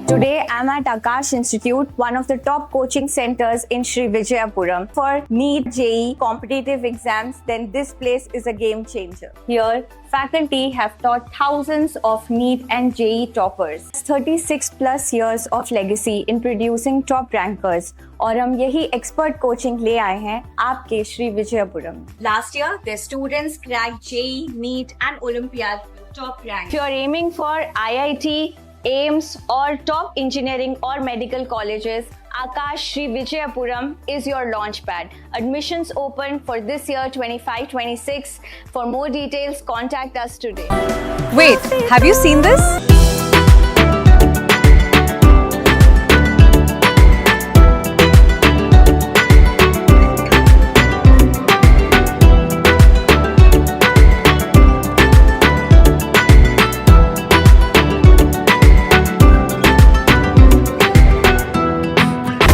Today, I'm at Akash Institute, one of the top coaching centers in Sri Vijayapuram. For NEET JEE competitive exams, then this place is a game changer. Here, faculty have taught thousands of NEET and JEE toppers. 36 plus years of legacy in producing top rankers. और हम यही expert coaching ले आए हैं आपके Shri Vijayapuram. Last year, their students cracked JEE, NEET and Olympiad top rank. If you are aiming for IIT, AIMS or top engineering or medical colleges, Akash Sri Vijayapuram is your launchpad. Admissions open for this year 25-26. For more details, contact us today. Wait, have you seen this?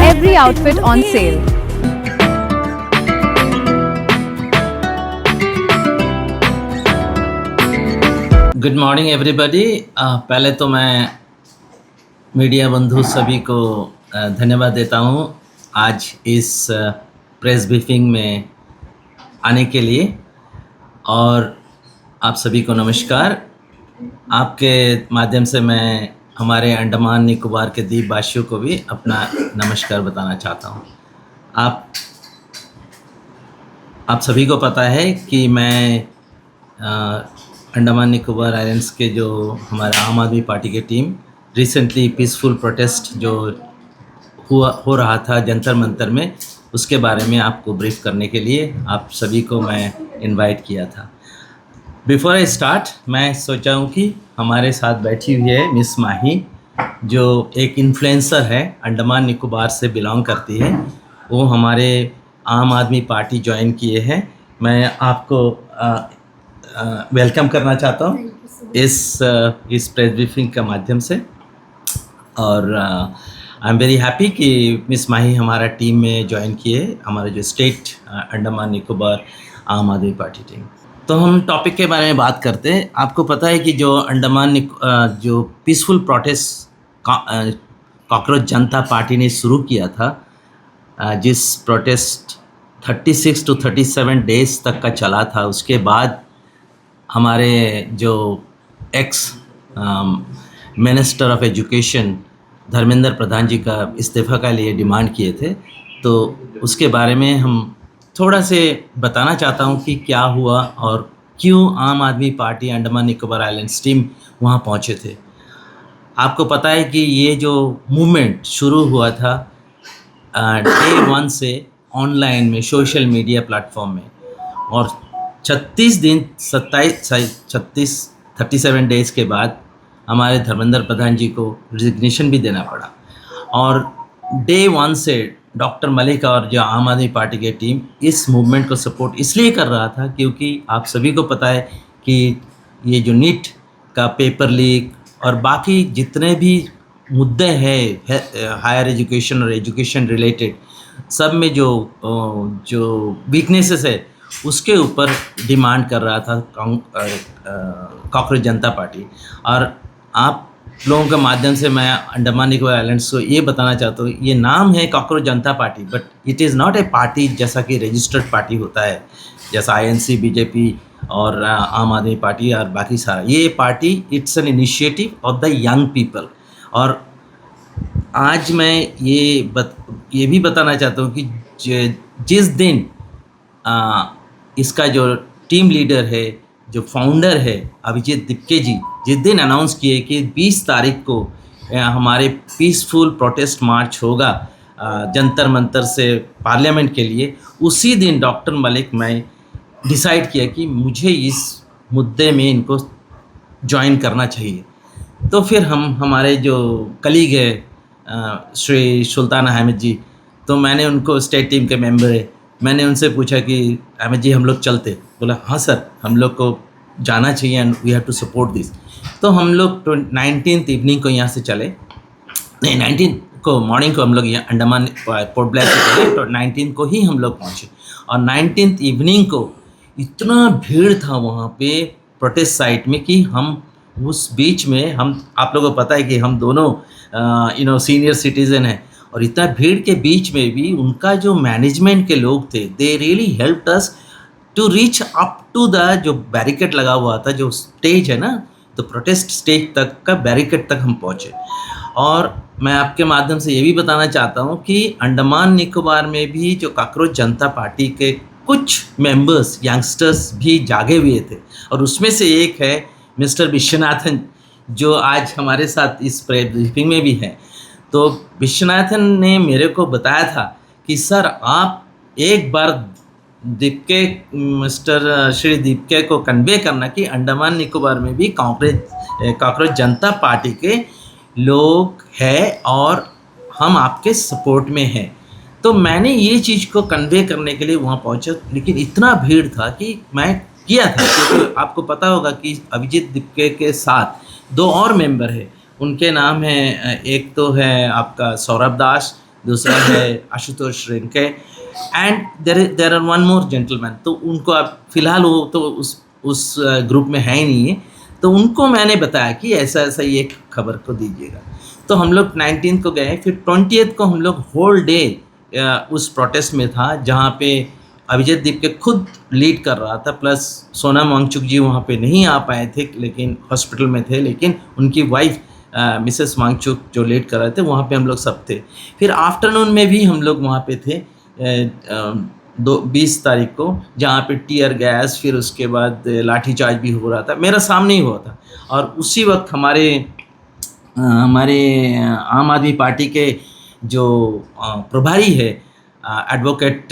Every outfit on sale. Good morning everybody. पहले तो मैं media बंधु सभी को धन्यवाद देता हूँ आज इस प्रेस ब्रीफिंग में आने के लिए, और आप सभी को नमस्कार। आपके माध्यम से मैं हमारे अंडमान निकोबार के द्वीपवासियों को भी अपना नमस्कार बताना चाहता हूँ। आप सभी को पता है कि मैं अंडमान निकोबार आइलैंड्स के जो हमारा आम आदमी पार्टी की टीम रिसेंटली पीसफुल प्रोटेस्ट जो हो रहा था जंतर मंतर में, उसके बारे में आपको ब्रीफ करने के लिए आप सभी को मैं इनवाइट किया था। बिफोर आई स्टार्ट, मैं सोचा हूँ कि हमारे साथ बैठी हुई है मिस माही, जो एक इन्फ्लुएंसर है, अंडमान निकोबार से बिलोंग करती है। वो हमारे आम आदमी पार्टी ज्वाइन किए हैं। मैं आपको वेलकम करना चाहता हूँ इस प्रेस ब्रीफिंग के माध्यम से, और आई एम वेरी हैप्पी कि मिस माही हमारा टीम में ज्वाइन किए, हमारा जो स्टेट अंडमान निकोबार आम आदमी पार्टी टीम। तो हम टॉपिक के बारे में बात करते हैं। आपको पता है कि जो अंडमान जो पीसफुल प्रोटेस्ट कॉकरोच जनता पार्टी ने शुरू किया था, जिस प्रोटेस्ट 36 to 37 डेज तक का चला था, उसके बाद हमारे जो ex minister of education Dharmendra Pradhan ji का इस्तीफ़ा का लिए डिमांड किए थे। तो उसके बारे में हम थोड़ा से बताना चाहता हूँ कि क्या हुआ और क्यों आम Aadmi party Andaman Nicobar islands team वहाँ पहुँचे थे। आपको पता है कि ये जो मूवमेंट शुरू हुआ था डे 1 से ऑनलाइन में, सोशल मीडिया प्लेटफॉर्म में, और 37 डेज़ के बाद हमारे धर्मेंद्र प्रधान जी को रिजिग्नेशन भी देना पड़ा। और डे 1 से डॉक्टर मलिक और जो आम आदमी पार्टी की टीम इस मूवमेंट को सपोर्ट इसलिए कर रहा था क्योंकि आप सभी को पता है कि ये जो नीट का पेपर लीक और बाकी जितने भी मुद्दे हैं हायर एजुकेशन और एजुकेशन रिलेटेड, सब में जो वीकनेसेस है उसके ऊपर डिमांड कर रहा था कॉकरोच जनता पार्टी। और आप लोगों के माध्यम से मैं अंडमान निकोबार आइलैंड्स को ये बताना चाहता हूँ, ये नाम है cockroach Janata party, but it is not a party जैसा कि रजिस्टर्ड पार्टी होता है, जैसा INC, BJP और आम आदमी पार्टी और बाकी सारा। ये party it's an initiative of the young people. और आज मैं ये भी बताना चाहता हूँ कि जिस दिन इसका जो टीम लीडर है, जो फाउंडर है अभिजीत दिप्के जी, जिस दिन अनाउंस किए कि 20 तारीख को हमारे पीसफुल प्रोटेस्ट मार्च होगा जंतर मंतर से पार्लियामेंट के लिए, उसी दिन डॉक्टर मलिक मैं डिसाइड किया कि मुझे इस मुद्दे में इनको ज्वाइन करना चाहिए। तो फिर हमारे जो कलीग है श्री सुल्तान अहमद जी, तो मैंने उनको, स्टेट टीम के मेंबर है, मैंने उनसे पूछा कि अहमद जी हम लोग चलते? बोला हाँ सर, हम लोग को जाना चाहिए and we have to support this. तो हम लोग 19th इवनिंग को यहाँ से चले, नहीं 19th को मॉर्निंग को हम लोग यहाँ अंडमान पोर्ट ब्लेयर से चले, तो 19th को ही हम लोग पहुँचे। और 19th इवनिंग को इतना भीड़ था वहाँ पे प्रोटेस्ट साइट में कि हम उस बीच में हम, आप लोगों को पता है कि हम दोनों सीनियर सिटीज़न हैं, और इतना भीड़ के बीच में भी उनका जो मैनेजमेंट के लोग थे, they really helped us to reach up to the जो बैरिकेड लगा हुआ था, जो स्टेज है ना, तो प्रोटेस्ट स्टेज तक का बैरिकेड तक हम पहुँचे। और मैं आपके माध्यम से ये भी बताना चाहता हूँ कि अंडमान निकोबार में भी जो कॉकरोच जनता पार्टी के कुछ मेंबर्स, यंगस्टर्स भी जागे हुए थे, और उसमें से एक है मिस्टर विश्वनाथन, जो आज हमारे साथ इस प्रेस ब्रीफिंग में भी हैं। तो विश्वनाथन ने मेरे को बताया था कि सर आप एक बार दीपके, मिस्टर श्री दीपके को कन्वे करना कि अंडमान निकोबार में भी कॉकरोच जनता पार्टी के लोग हैं और हम आपके सपोर्ट में हैं। तो मैंने ये चीज़ को कन्वे करने के लिए वहाँ पहुँचा, लेकिन इतना भीड़ था कि मैं किया था, क्योंकि आपको पता होगा कि अभिजीत दीपके के साथ 2 और मेंबर हैं, उनके नाम हैं, एक तो है आपका सौरभ दास, दूसरा है Ashutosh Rinke, and there are one more gentleman. तो उनको आप फिलहाल वो तो उस ग्रुप में है ही नहीं है, तो उनको मैंने बताया कि ऐसा ऐसा ये खबर को दीजिएगा। तो हम लोग 19 को गए, फिर 20 को हम लोग होल डे उस प्रोटेस्ट में था, जहाँ पे अभिजीत दीपके खुद लीड कर रहा था, प्लस सोनम वांगचुक जी वहाँ पे नहीं आ पाए थे, लेकिन हॉस्पिटल में थे, लेकिन उनकी वाइफ मिसेस वांगचुक जो लीड कर रहे थे, वहाँ पे हम लोग सब थे। फिर आफ्टरनून में भी हम लोग वहाँ पे थे 20 तारीख को, जहाँ पे टीयर गैस, फिर उसके बाद लाठीचार्ज भी हो रहा था, मेरा सामने ही हुआ था। और उसी वक्त हमारे आम आदमी पार्टी के जो प्रभारी है एडवोकेट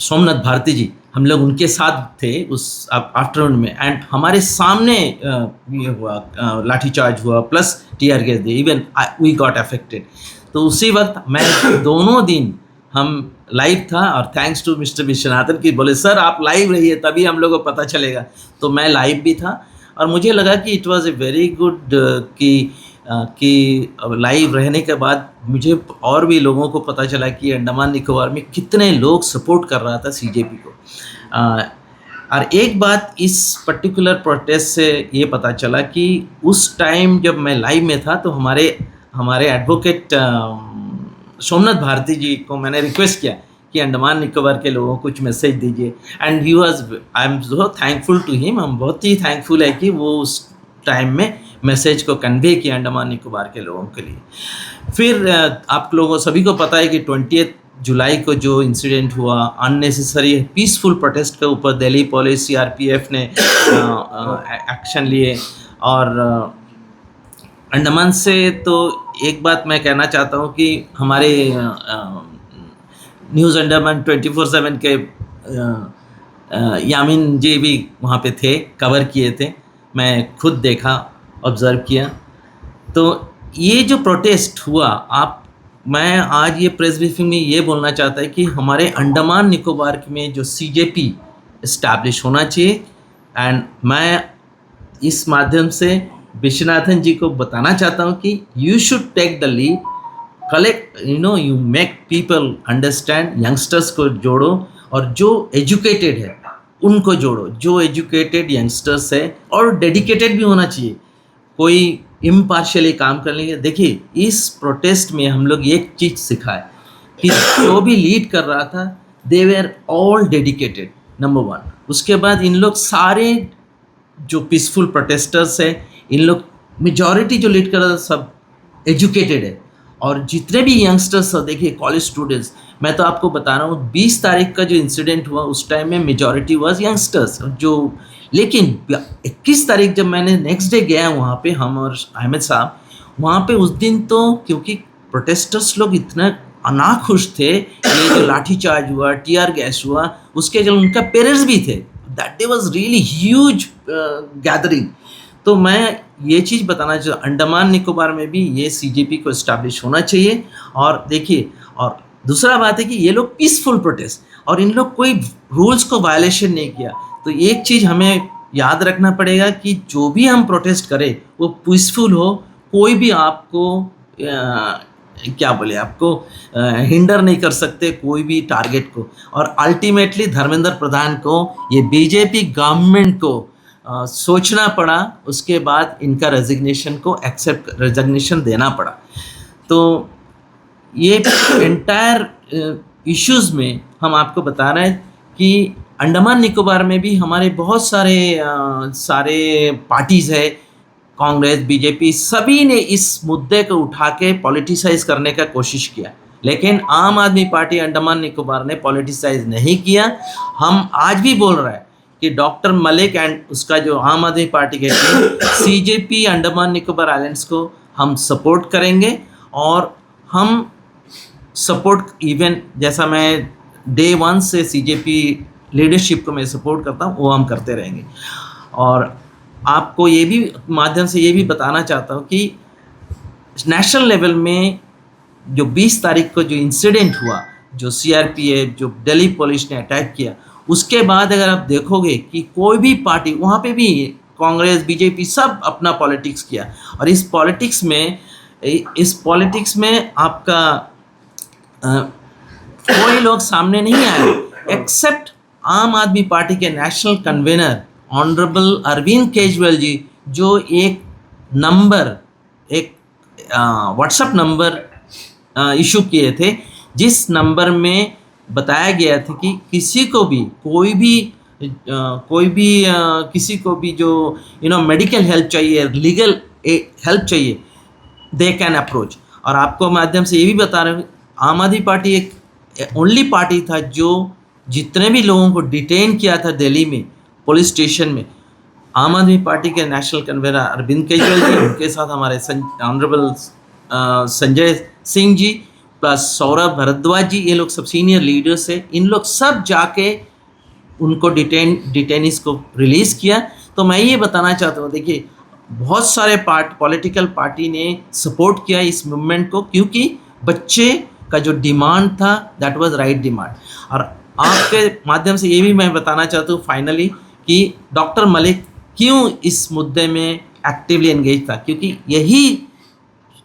सोमनाथ भारती जी, हम लोग उनके साथ थे उस आफ्टरनून में, एंड हमारे सामने ये हुआ, लाठीचार्ज हुआ, प्लस टीयर गैस दी, इवन वी गॉट अफेक्टेड। तो उसी वक्त मैं दोनों दिन हम लाइव था, और थैंक्स टू मिस्टर विश्वनाथन की बोले सर आप लाइव रहिए तभी हम लोग को पता चलेगा। तो मैं लाइव भी था, और मुझे लगा कि it was a very good कि लाइव रहने के बाद मुझे और भी लोगों को पता चला कि अंडमान निकोबार में कितने लोग सपोर्ट कर रहा था सीजेपी को। और एक बात इस पर्टिकुलर प्रोटेस्ट से ये पता चला कि उस टाइम जब मैं लाइव में था, तो हमारे एडवोकेट सोमनाथ भारती जी को मैंने रिक्वेस्ट किया कि अंडमान निकोबार के लोगों को कुछ मैसेज दीजिए, and he was, I am so thankful to him. हम बहुत ही थैंकफुल है कि वो उस टाइम में मैसेज को कन्वे किया अंडमान निकोबार के लोगों के लिए। फिर आप लोगों सभी को पता है कि 20 जुलाई को जो इंसिडेंट हुआ, अननेसेसरी पीसफुल प्रोटेस्ट के ऊपर दिल्ली पुलिस, सीआरपीएफ ने एक्शन लिए। और अंडमान से तो एक बात मैं कहना चाहता हूँ कि हमारे न्यूज़ अंडमान 24/7 के यामिन जी भी वहाँ पे थे, कवर किए थे, मैं खुद देखा, ऑब्ज़र्व किया। तो ये जो प्रोटेस्ट हुआ, मैं आज ये प्रेस ब्रीफिंग में ये बोलना चाहता है कि हमारे अंडमान निकोबार में जो सीजेपी इस्टेब्लिश होना चाहिए, एंड मैं इस माध्यम से विश्वनाथन जी को बताना चाहता हूँ कि you should take the lead, collect, you make people understand, youngsters को जोड़ो, और जो एजुकेटेड है उनको जोड़ो, जो एजुकेटेड यंगस्टर्स है, और डेडिकेटेड भी होना चाहिए, कोई इम्पार्शियली काम कर लेंगे। देखिए इस प्रोटेस्ट में हम लोग एक चीज़ सीखा है कि जो भी लीड कर रहा था, they were all dedicated, number 1। उसके बाद इन लोग सारे जो पीसफुल प्रोटेस्टर्स है, इन लोग मेजॉरिटी जो लीड कर रहा था सब एजुकेटेड है, और जितने भी यंगस्टर्स देखिए कॉलेज स्टूडेंट्स, मैं तो आपको बता रहा हूँ 20 तारीख का जो इंसिडेंट हुआ उस टाइम में मेजॉरिटी वाज यंगस्टर्स जो, लेकिन 21 तारीख जब मैंने नेक्स्ट डे गया वहाँ पे, हम और अहमद साहब वहाँ पे, उस दिन तो क्योंकि प्रोटेस्टर्स लोग इतना नाखुश थे, ये जो लाठीचार्ज हुआ, टीयर गैस हुआ, उसके जो उनका पेरेंट्स भी थे, that day was really huge gathering. तो मैं ये चीज़ बताना चाहता, अंडमान निकोबार में भी ये सीजेपी को इस्टेब्लिश होना चाहिए। और देखिए, और दूसरा बात है कि ये लोग पीसफुल प्रोटेस्ट, और इन लोग कोई रूल्स को वायलेशन नहीं किया। तो एक चीज़ हमें याद रखना पड़ेगा कि जो भी हम प्रोटेस्ट करें वो पीसफुल हो, कोई भी आपको क्या बोले, आपको हिंडर नहीं कर सकते कोई भी टारगेट को। और अल्टीमेटली धर्मेंद्र प्रधान को, ये बीजेपी गवर्नमेंट को सोचना पड़ा, उसके बाद इनका रेजिग्नेशन देना पड़ा। तो ये एंटायर इश्यूज़ में हम आपको बता रहे हैं कि अंडमान निकोबार में भी हमारे बहुत सारे पार्टीज़ है, कांग्रेस, बीजेपी, सभी ने इस मुद्दे को उठा के पॉलिटिसाइज करने का कोशिश किया, लेकिन आम आदमी पार्टी अंडमान निकोबार ने पॉलिटिसाइज नहीं किया। हम आज भी बोल रहे हैं कि डॉक्टर मलिक एंड उसका जो आम आदमी पार्टी के सीजेपी अंडमान निकोबार आइलैंड्स को हम सपोर्ट करेंगे, और हम सपोर्ट इवन जैसा मैं डे 1 से सीजेपी लीडरशिप को मैं सपोर्ट करता हूँ, वो हम करते रहेंगे। और आपको ये भी माध्यम से ये भी बताना चाहता हूँ कि नेशनल लेवल में जो 20 तारीख को जो इंसिडेंट हुआ, जो सीआरपीएफ, जो दिल्ली पुलिस ने अटैक किया, उसके बाद अगर आप देखोगे कि कोई भी पार्टी, वहाँ पे भी कांग्रेस, बीजेपी सब अपना पॉलिटिक्स किया, और इस पॉलिटिक्स में आपका कोई लोग सामने नहीं आए एक्सेप्ट आम आदमी पार्टी के national convener honourable Arvind Kejriwal ji, जो एक व्हाट्सएप नंबर इशू किए थे, जिस नंबर में बताया गया था कि किसी को भी किसी को भी जो मेडिकल हेल्प चाहिए, लीगल हेल्प चाहिए, दे कैन अप्रोच। और आपको माध्यम से ये भी बता रहे हूँ, आम आदमी पार्टी एक ओनली पार्टी था जो जितने भी लोगों को डिटेन किया था दिल्ली में पुलिस स्टेशन में, आम आदमी पार्टी के नेशनल कन्वीनर अरविंद केजरीवाल जी, उनके साथ हमारे ऑनरेबल संजय सिंह जी प्लस सौरभ भारद्वाज जी, ये लोग सब सीनियर लीडर्स है, इन लोग सब जाके उनको डिटेनीज को रिलीज़ किया। तो मैं ये बताना चाहता हूँ, देखिए बहुत सारे पॉलिटिकल पार्टी ने सपोर्ट किया इस मूवमेंट को, क्योंकि बच्चे का जो डिमांड था दैट वाज राइट डिमांड। और आपके माध्यम से ये भी मैं बताना चाहता हूँ फाइनली कि डॉक्टर मलिक क्यों इस मुद्दे में एक्टिवली एंगेज था, क्योंकि यही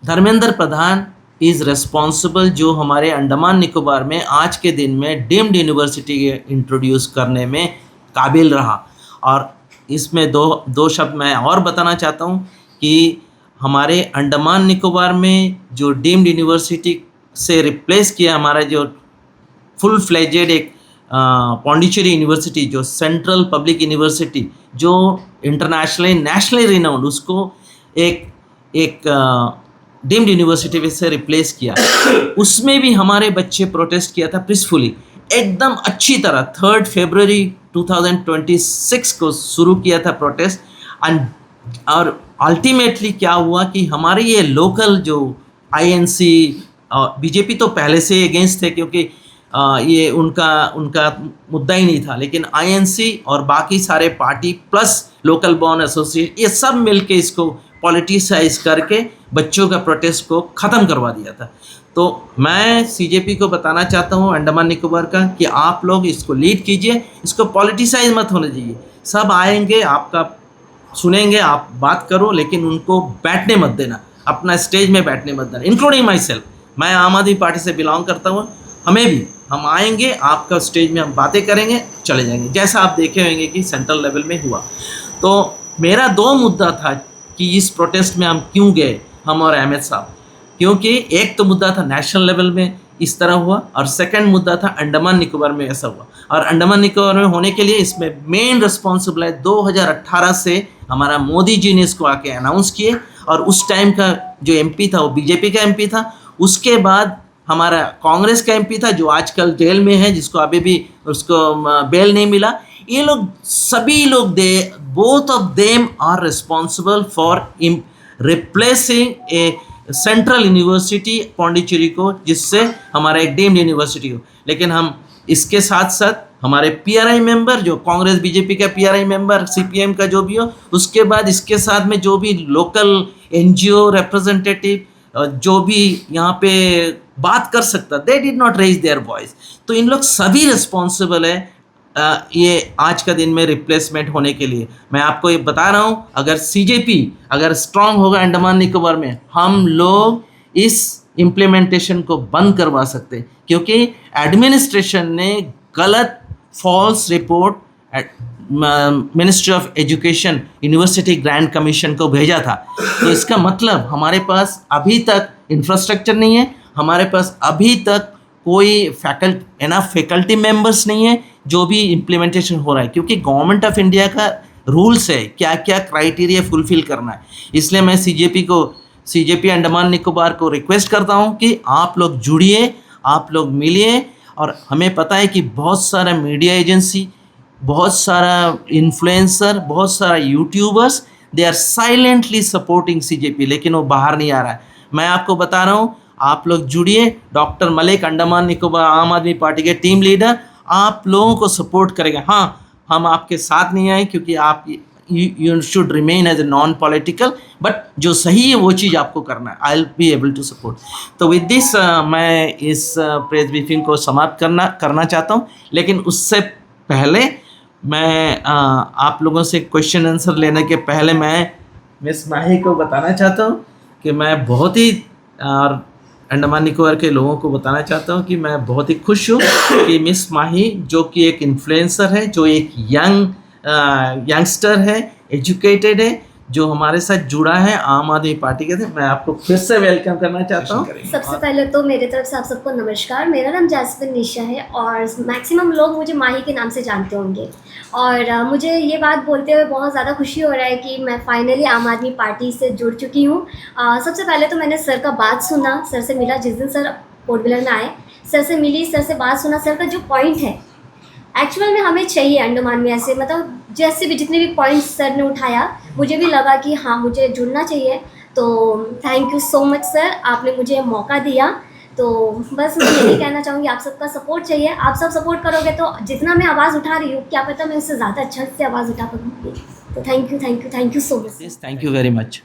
धर्मेंद्र प्रधान इज़ रिस्पॉन्सिबल जो हमारे अंडमान निकोबार में आज के दिन में डीम्ड यूनिवर्सिटी इंट्रोड्यूस करने में काबिल रहा। और इसमें दो शब्द मैं और बताना चाहता हूँ कि हमारे अंडमान निकोबार में जो डीम्ड यूनिवर्सिटी से रिप्लेस किया हमारा जो फुल फ्लेजेड एक पौंडीचेरी यूनिवर्सिटी, जो सेंट्रल पब्लिक यूनिवर्सिटी, जो इंटरनेशनली नेशनली रिनाउंड, उसको एक डीम्ड यूनिवर्सिटी से रिप्लेस किया। उसमें भी हमारे बच्चे प्रोटेस्ट किया था पीसफुली, एकदम अच्छी तरह। 3 फरवरी 2026 को शुरू किया था प्रोटेस्ट, और अल्टीमेटली क्या हुआ कि हमारे ये लोकल जो आईएनसी, बीजेपी तो पहले से अगेंस्ट थे क्योंकि ये उनका मुद्दा ही नहीं था, लेकिन आईएनसी और बाकी सारे party plus local born association, ये सब मिलके इसको पॉलिटिसाइज करके बच्चों का प्रोटेस्ट को ख़त्म करवा दिया था। तो मैं सीजेपी को बताना चाहता हूँ अंडमान निकोबार का कि आप लोग इसको लीड कीजिए, इसको पॉलिटिसाइज मत होने दीजिए। सब आएंगे, आपका सुनेंगे, आप बात करो, लेकिन उनको बैठने मत देना, अपना स्टेज में बैठने मत देना, इंक्लूडिंग माई सेल्फ। मैं आम आदमी पार्टी से बिलोंग करता हूँ, हम आएंगे, आपका स्टेज में हम बातें करेंगे, चले जाएंगे, जैसा आप देखे होंगे कि सेंट्रल लेवल में हुआ। तो मेरा 2 मुद्दा था कि इस प्रोटेस्ट में हम क्यों गए, हम और अहमद साहब, क्योंकि एक तो मुद्दा था नेशनल लेवल में इस तरह हुआ, और सेकंड मुद्दा था अंडमान निकोबार में ऐसा हुआ। और अंडमान निकोबार में होने के लिए इसमें मेन रिस्पॉन्सिबल है 2018 से हमारा मोदी जी ने इसको आके अनाउंस किए, और उस टाइम का जो एमपी था वो बीजेपी का एमपी था। उसके बाद हमारा कांग्रेस का एमपी था जो आजकल जेल में है, जिसको अभी भी उसको बेल नहीं मिला। ये लोग सभी लोग both of them are responsible for replacing a central university Pondicherry को, जिससे हमारा एक डीम्ड यूनिवर्सिटी हो। लेकिन हम इसके साथ साथ हमारे पीआरआई मेंबर, जो कांग्रेस बीजेपी का पीआरआई मेंबर, सीपीएम का जो भी हो, उसके बाद इसके साथ में जो भी लोकल एनजीओ रिप्रेजेंटेटिव जो भी यहाँ पे बात कर सकता, they did not raise their voice. तो इन लोग सभी रिस्पॉन्सिबल है ये आज का दिन में रिप्लेसमेंट होने के लिए। मैं आपको ये बता रहा हूँ, अगर सीजेपी अगर स्ट्रांग होगा अंडमान निकोबार में, हम लोग इस इम्प्लीमेंटेशन को बंद करवा सकते हैं, क्योंकि एडमिनिस्ट्रेशन ने गलत false report ministry of education university grand commission को भेजा था। तो इसका मतलब हमारे पास अभी तक इंफ्रास्ट्रक्चर नहीं है, हमारे पास अभी तक कोई फैकल्टी मेंबर्स नहीं है जो भी इम्प्लीमेंटेशन हो रहा है, क्योंकि गवर्नमेंट ऑफ इंडिया का रूल्स है क्या क्या क्राइटेरिया फुलफिल करना है। इसलिए मैं सीजेपी अंडमान निकोबार को रिक्वेस्ट करता हूँ कि आप लोग जुड़िए, आप लोग मिलिए। और हमें पता है कि बहुत सारा मीडिया एजेंसी, बहुत सारा इन्फ्लुएंसर, बहुत सारा YouTubers, they are silently supporting CJP, लेकिन वो बाहर नहीं आ रहा है। मैं आपको बता रहा हूँ, आप लोग जुड़िए। डॉक्टर मलिक अंडमान निकोबार आम आदमी पार्टी के टीम लीडर आप लोगों को सपोर्ट करेगा। हाँ, हम आपके साथ नहीं आए क्योंकि आप you should remain as a non political, but जो सही है वो चीज़ आपको करना है। I will be able to support. तो विद दिस मैं इस प्रेस ब्रीफिंग को समाप्त करना चाहता हूँ, लेकिन उससे पहले मैं आप लोगों से क्वेश्चन आंसर लेने के पहले मैं मिस माही को बताना चाहता हूँ कि मैं बहुत ही और अंडमान निकोबार के लोगों को बताना चाहता हूँ कि मैं बहुत ही खुश हूँ कि मिस माही, जो कि एक इन्फ्लुएंसर है, जो एक यंगस्टर है, एजुकेटेड है, जो हमारे साथ जुड़ा है आम आदमी पार्टी के थे, मैं आपको फिर से वेलकम करना चाहता हूँ। सबसे पहले तो मेरी तरफ से आप सबको नमस्कार। मेरा नाम जैस्मिन निशा है और मैक्सिमम लोग मुझे माही के नाम से जानते होंगे। और मुझे ये बात बोलते हुए बहुत ज़्यादा खुशी हो रहा है कि मैं फाइनली आम आदमी पार्टी से जुड़ चुकी हूँ। सबसे पहले तो मैंने सर का बात सुना, सर से मिला जिस दिन सर पोर्ट ब्लेयर में आए, सर से मिली, सर से बात सुना। सर का जो पॉइंट है एक्चुअल में हमें चाहिए अंडमान में, ऐसे मतलब जैसे भी जितने भी पॉइंट्स सर ने उठाया, मुझे भी लगा कि हाँ मुझे जुड़ना चाहिए। तो thank you so much sir, आपने मुझे मौका दिया। तो बस मैं यही कहना चाहूँगी, आप सबका सपोर्ट चाहिए। आप सब सपोर्ट करोगे तो जितना मैं आवाज़ उठा रही हूँ, क्या पता मैं उससे ज़्यादा अच्छा से आवाज़ उठा पाऊँगी। तो thank you so much. Thank you very much.